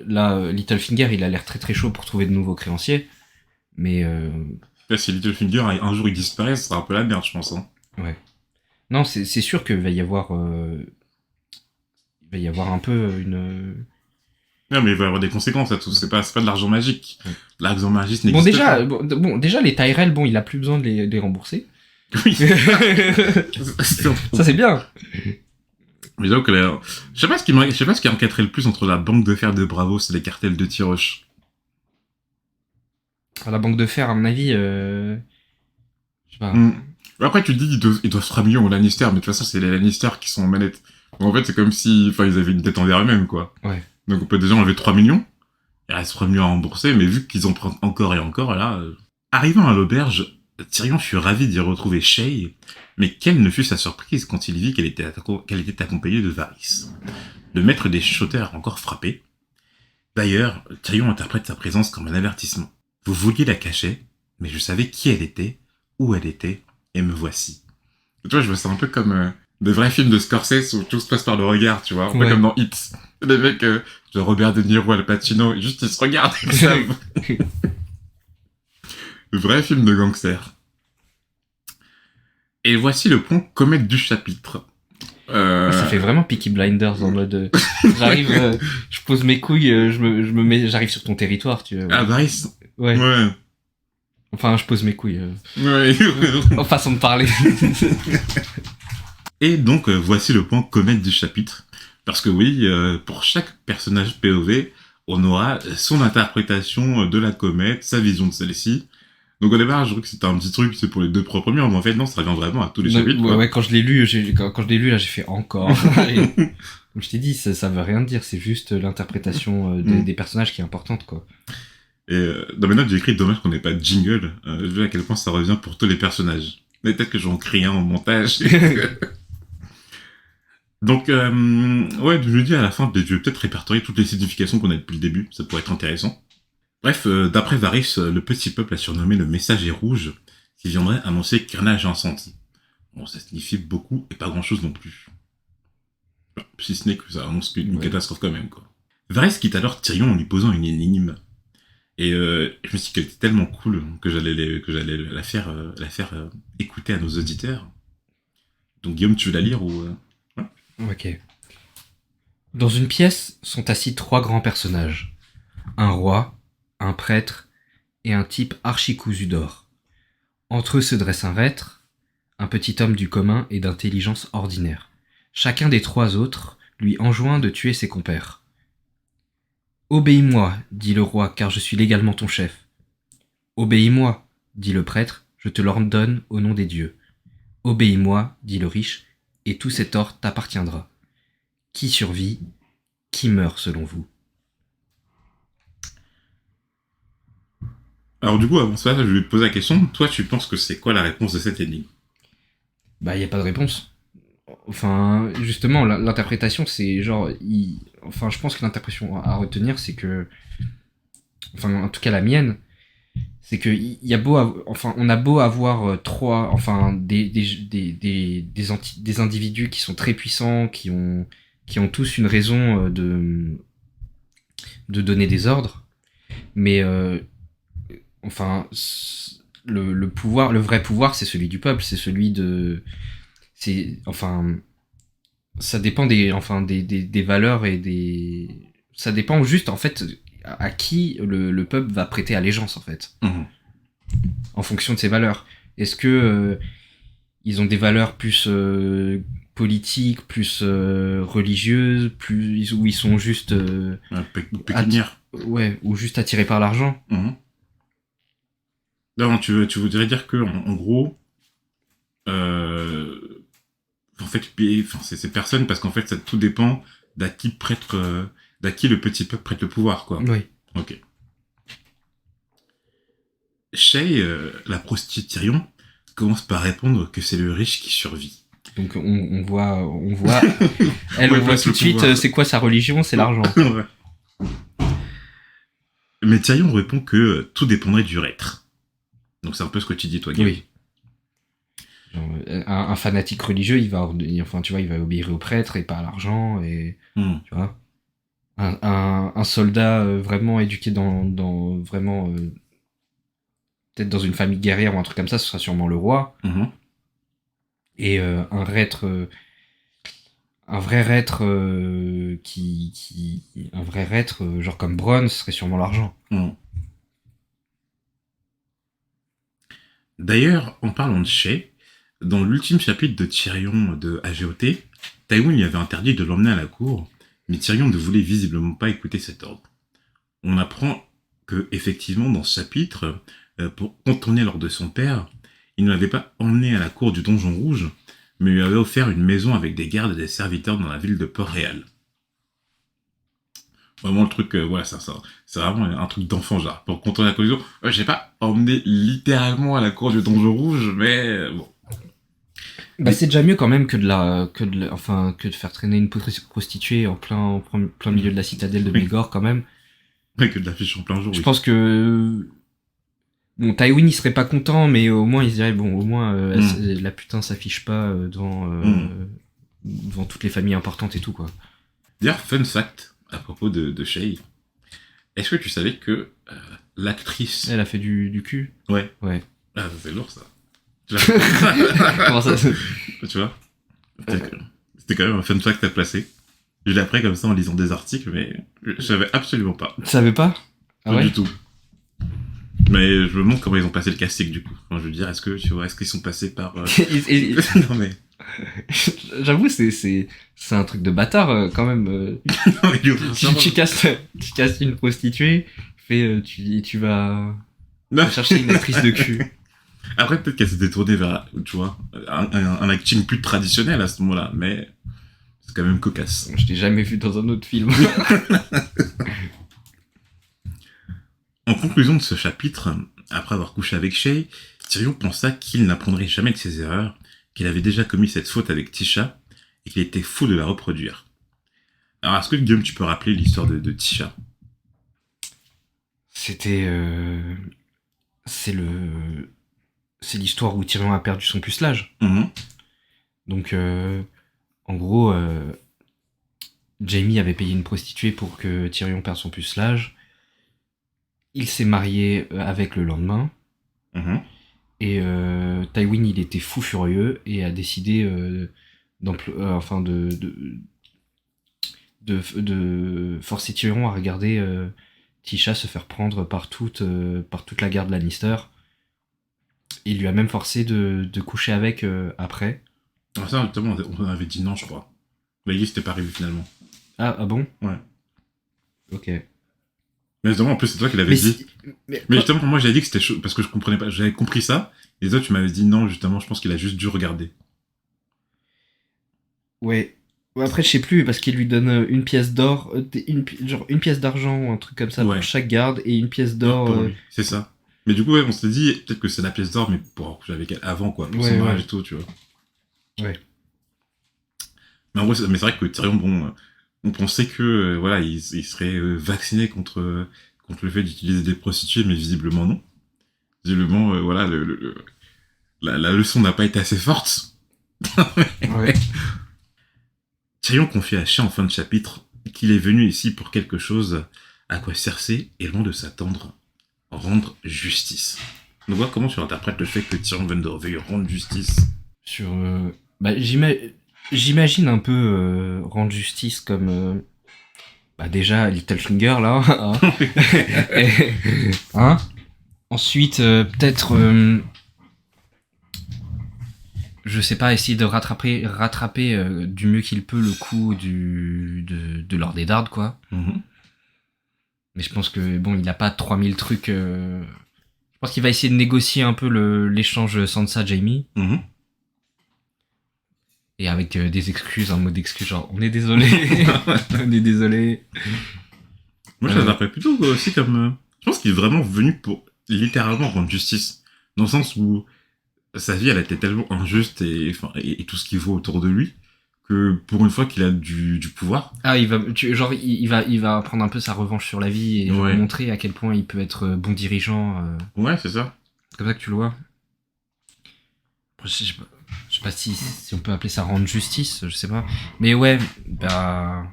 là, Littlefinger, il a l'air très très chaud pour trouver de nouveaux créanciers. Mais... Là, si Littlefinger, un jour, il disparaît, ce sera un peu la merde, je pense. Hein. Ouais. Non, c'est sûr qu'il va y avoir... il va y avoir un peu une... Non, mais il va y avoir des conséquences à tout. C'est pas de l'argent magique. L'argent magique n'existe pas. Bon, déjà, les Tyrell, il a plus besoin de les rembourser. Oui. Ça, c'est bien. Mais donc, je sais pas ce qui enquêterait le plus entre la banque de fer de Bravos et les cartels de Tyroche. La banque de fer, à mon avis, je sais pas. Après, tu te dis, ils doivent se ramener aux Lannister, mais de toute façon, c'est les Lannister qui sont en manette. Donc, en fait, c'est comme si, ils avaient une dette envers eux-mêmes, quoi. Ouais. Donc, on peut déjà enlever 3 millions. Il reste 3 millions à rembourser, mais vu qu'ils en prennent encore et encore, là, Arrivant à l'auberge, Tyrion fut ravi d'y retrouver Shae, mais quelle ne fut sa surprise quand il vit qu'elle était accompagnée de Varys. Le maître des chuchoteurs encore frappé. D'ailleurs, Tyrion interprète sa présence comme un avertissement. Vous vouliez la cacher, mais je savais qui elle était, où elle était, et me voici. Et tu vois, je vois ça un peu comme de vrais films de Scorsese où tout se passe par le regard, tu vois, un peu comme dans Hits. Les mecs, de Robert De Niro, Al Pacino, juste ils se regardent comme ça. Vrai film de gangster. Et voici le point comète du chapitre. Ça fait vraiment Peaky Blinders en mode j'arrive, je pose mes couilles, je me mets, j'arrive sur ton territoire, tu vois. Ah, Varys. Ouais. Ouais. Enfin, je pose mes couilles. Ouais. En façon de parler. Et donc, voici le point comète du chapitre. Parce que oui, pour chaque personnage POV, on aura son interprétation de la comète, sa vision de celle-ci. Donc au départ, je trouvais que c'était un petit truc, c'est pour les 2 premiers, mais en fait non, ça revient vraiment à tous les chapitres. Ouais, Quoi. ouais, quand je l'ai lu, quand je l'ai lu là, j'ai fait encore. Et comme je t'ai dit, ça veut rien dire, c'est juste l'interprétation des personnages qui est importante, quoi. Et dans mes notes, j'ai écrit dommage qu'on n'ait pas de jingle. Je vois à quel point ça revient pour tous les personnages. Mais peut-être que j'en crée un au montage. Donc, ouais, je me dis à la fin, je vais peut-être répertorier toutes les significations qu'on a depuis le début. Ça pourrait être intéressant. Bref, d'après Varys, le petit peuple a surnommé le messager rouge, qui viendrait annoncer carnage et incendie. Bon, ça signifie beaucoup et pas grand-chose non plus. Enfin, si ce n'est que ça annonce une catastrophe quand même, quoi. Varys quitte alors Tyrion en lui posant une énigme. Et je me suis dit qu'elle était tellement cool que j'allais la faire écouter à nos auditeurs. Donc Guillaume, tu veux la lire ou ouais. Ok. Dans une pièce sont assis 3 grands personnages. Un roi, un prêtre et un type archi-cousu d'or. Entre eux se dresse un reître, un petit homme du commun et d'intelligence ordinaire. Chacun des 3 autres lui enjoint de tuer ses compères. « Obéis-moi, dit le roi, car je suis légalement ton chef. »« Obéis-moi, dit le prêtre, je te l'ordonne au nom des dieux. »« Obéis-moi, dit le riche, et tout cet or t'appartiendra. Qui survit, qui meurt selon vous ?» Alors du coup, avant ça, je vais te poser la question. Toi, tu penses que c'est quoi la réponse de cette énigme? Bah, y a pas de réponse. Enfin, justement, l'interprétation, c'est genre... Enfin, je pense que l'interprétation à retenir, c'est que... Enfin, en tout cas, la mienne, c'est que y a beau... Enfin, on a beau avoir 3... Enfin, des individus qui sont très puissants, qui ont tous une raison de donner des ordres, mais... enfin... Le pouvoir, le vrai pouvoir, c'est celui du peuple, c'est celui de... Enfin... Ça dépend des valeurs et des... Ça dépend juste, en fait, à qui le peuple va prêter allégeance, en fait. Mmh. En fonction de ses valeurs. Est-ce que ils ont des valeurs plus politiques, plus religieuses, plus... ou ils sont juste... pécuniaires. Ouais, ou juste attirés par l'argent. Mmh. Non, tu voudrais dire que, en gros... en fait, c'est ces personnes, parce qu'en fait, ça tout dépend d'à qui le petit peuple prête le pouvoir, quoi. Oui. Ok. Shay, la prostituée Tyrion, commence par répondre que c'est le riche qui survit. Donc on voit elle, on voit tout de suite c'est quoi sa religion, c'est l'argent. Ouais. Mais Tyrion répond que tout dépendrait du reître. Donc c'est un peu ce que tu dis, toi, Guillaume. Oui. Un fanatique religieux, il va obéir au prêtre et pas à l'argent, et tu vois. Un soldat vraiment éduqué dans vraiment peut-être dans une famille guerrière ou un truc comme ça, ce sera sûrement le roi. Mmh. Et un reître, un vrai reître un vrai reître genre comme Bronn, ce serait sûrement l'argent. Mmh. D'ailleurs, en parlant de Shay, dans l'ultime chapitre de Tyrion de AGOT, Tywin lui avait interdit de l'emmener à la cour, mais Tyrion ne voulait visiblement pas écouter cet ordre. On apprend que, effectivement, dans ce chapitre, pour contourner l'ordre de son père, il ne l'avait pas emmené à la cour du Donjon Rouge, mais lui avait offert une maison avec des gardes et des serviteurs dans la ville de Port-Réal. Vraiment le truc, voilà, ça, c'est vraiment un truc d'enfant, genre, pour contourner la collision. J'ai pas emmené littéralement à la cour du Donjon Rouge, mais bon. Bah, c'est déjà mieux quand même que de faire traîner une prostituée en plein milieu de la citadelle de Mégor, quand même. Ouais, que de l'affiche en plein jour. Je pense que bon, Tywin il serait pas content, mais au moins il se dirait bon, au moins la putain s'affiche pas devant toutes les familles importantes et tout, quoi. D'ailleurs, fun fact à propos de Shay. Est-ce que tu savais que l'actrice... Elle a fait du cul? Ouais. Ouais. Ah, c'est lourd, ça. Comment ça? Tu vois, c'était quand même un fun fact à placer. Je l'ai appris comme ça en lisant des articles, mais je savais absolument pas. Tu savais pas? Ah pas ouais? du tout. Mais je me demande comment ils ont passé le casting, du coup. Enfin, je veux dire, est-ce qu'ils sont passés par... Non, mais... J'avoue, c'est un truc de bâtard quand même. Tu casses une prostituée, tu vas chercher une actrice de cul. Après, peut-être qu'elle s'était tournée vers, tu vois, un acting plus traditionnel à ce moment-là, mais c'est quand même cocasse. Je t'ai jamais vu dans un autre film. En conclusion de ce chapitre, après avoir couché avec Shay, Tyrion pensa qu'il n'apprendrait jamais de ses erreurs, qu'il avait déjà commis cette faute avec Tisha, et qu'il était fou de la reproduire. Alors, est-ce que Guillaume, tu peux rappeler l'histoire de Tisha? C'était... C'est l'histoire où Tyrion a perdu son pucelage. Mhm. Donc, en gros, Jaime avait payé une prostituée pour que Tyrion perde son pucelage. Il s'est marié avec le lendemain. Mhm. Et Tywin, il était fou furieux et a décidé de forcer Tyrion à regarder Tisha se faire prendre par toute la garde Lannister. Il lui a même forcé de coucher avec après. Alors ça, notamment, on avait dit non, je crois. Mais c'était pas arrivé finalement. Ah bon? Ouais. Ok. Mais justement, en plus, c'est toi qui l'avais dit. Mais justement, moi, j'avais dit que c'était chaud, parce que je comprenais pas. J'avais compris ça. Et toi, tu m'avais dit non, justement, je pense qu'il a juste dû regarder. Ouais. Après, je sais plus, parce qu'il lui donne une pièce d'or, genre une pièce d'argent ou un truc comme ça Ouais. pour chaque garde, et une pièce d'or... Pour lui. C'est ça. Mais du coup, ouais, on s'est dit, peut-être que c'est la pièce d'or, mais pour coucher avec elle avant, quoi. Pour son mariage et tout, tu vois. Ouais. Mais en vrai, c'est vrai que Tyrion, bon, on pensait que, voilà, il serait vacciné contre le fait d'utiliser des prostituées, mais visiblement non. Visiblement, voilà, la leçon n'a pas été assez forte. Ouais. Tyrion confie à Shay en fin de chapitre qu'il est venu ici pour quelque chose à quoi Cersei est loin de s'attendre, rendre justice. Donc voilà comment tu interprètes le fait que Tyrion veuille rendre justice. Sur... j'imagine un peu rendre justice comme... déjà, Littlefinger, là. Hein. Ensuite, peut-être... je sais pas, essayer de rattraper du mieux qu'il peut le coup de Lord Eddard, quoi. Mm-hmm. Mais je pense que, bon, il a pas 3000 trucs... Je pense qu'il va essayer de négocier un peu l'échange Sansa-Jaime. Mm-hmm. Et avec des excuses, un mot d'excuse, genre, on est désolé. On est désolé. Moi, je l'interprète plutôt aussi comme... je pense qu'il est vraiment venu pour littéralement rendre justice. Dans le sens où sa vie, elle a été tellement injuste et tout ce qu'il vaut autour de lui, que pour une fois qu'il a du pouvoir... Ah, il va prendre un peu sa revanche sur la vie et ouais. montrer à quel point il peut être bon dirigeant. Ouais, c'est ça. C'est comme ça que tu le vois. Je sais pas si on peut appeler ça rendre justice, je sais pas. Mais ouais, bah...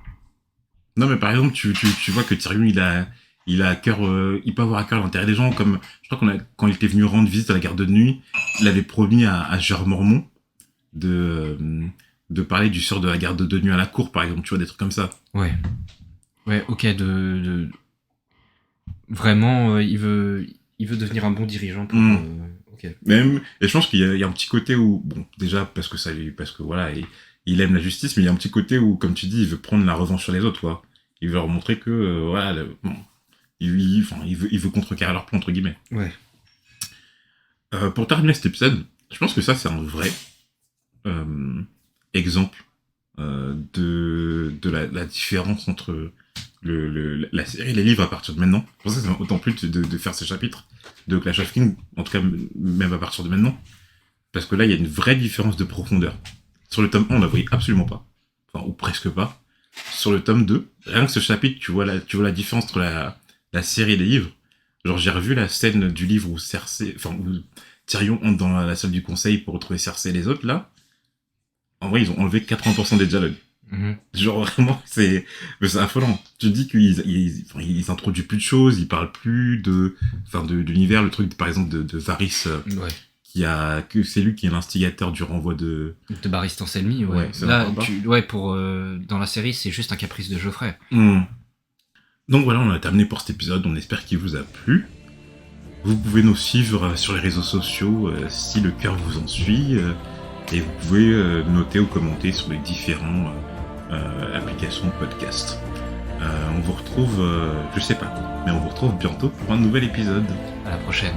Non, mais par exemple, tu vois que Tyrion, il a à cœur, il peut avoir à cœur l'intérêt des gens, comme, je crois quand il était venu rendre visite à la garde de nuit, il avait promis à Gérard Mormont de parler du sort de la garde de nuit à la cour, par exemple, tu vois, des trucs comme ça. Ouais. Ouais, ok, vraiment, il veut devenir un bon dirigeant pour... okay. Même, et je pense qu'il y a un petit côté où, bon, déjà, parce que voilà, il aime la justice, mais il y a un petit côté où, comme tu dis, il veut prendre la revanche sur les autres, quoi. Il veut leur montrer que, voilà, bon, il veut contrecarrer leur plan, entre guillemets. Ouais. Pour terminer cet épisode, je pense que ça, c'est un vrai exemple de la différence entre la série et les livres à partir de maintenant. C'est pour ça que c'est autant plus de faire ces chapitres de Clash of Kings, en tout cas même à partir de maintenant. Parce que là, il y a une vraie différence de profondeur. Sur le tome 1, on la voyait absolument pas. Enfin, ou presque pas. Sur le tome 2, rien que ce chapitre, tu vois la différence entre la série et les livres. Genre, j'ai revu la scène du livre où Tyrion entre dans la salle du conseil pour retrouver Cersei et les autres, là. En vrai, ils ont enlevé 80% des dialogues. Mm-hmm. Genre, vraiment, c'est affolant. Tu te dis qu'ils introduisent plus de choses, ils parlent plus de l'univers, le truc, par exemple, de Varys, ouais. que c'est lui qui est l'instigateur du renvoi de Barristan Anselmi, ouais. Là, dans la série, c'est juste un caprice de Geoffrey. Donc voilà, on a terminé pour cet épisode, on espère qu'il vous a plu. Vous pouvez nous suivre sur les réseaux sociaux si le cœur vous en suit. Et vous pouvez noter ou commenter sur les différentes applications de podcast. On vous retrouve, je sais pas quand, mais on vous retrouve bientôt pour un nouvel épisode. À la prochaine.